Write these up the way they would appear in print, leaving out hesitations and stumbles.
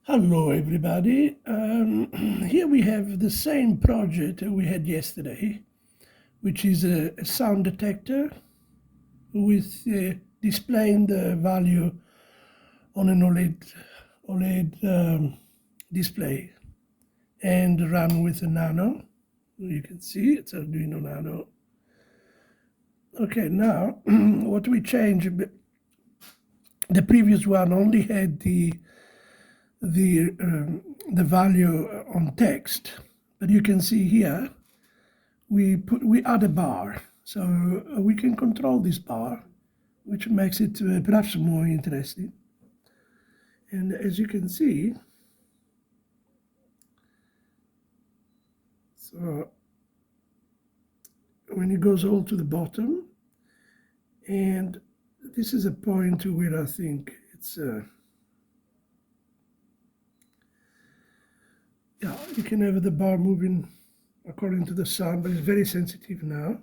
Hello everybody, here we have the same project we had yesterday, which is a sound detector with displaying the value on an OLED display and run with a Nano. You can see it's Arduino Nano. Okay, now what we changed, the previous one only had the value on text, but you can see here we add a bar, so we can control this bar, which makes it perhaps more interesting. And as you can see, so when it goes all to the bottom, and this is a point where I think it's yeah, you can have the bar moving according to the sound, but it's very sensitive now.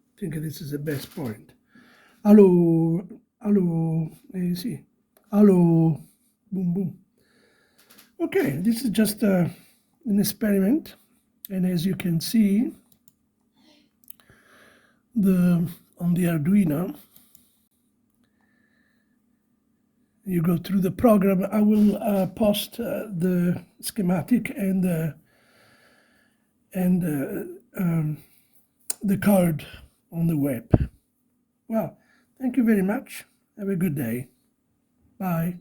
I think this is the best point. Hello, hello, you see, hello, boom, boom. Okay, this is just an experiment, and as you can see, on the Arduino, you go through the program. I will post the schematic and the code on the web. Well, thank you very much. Have a good day. Bye.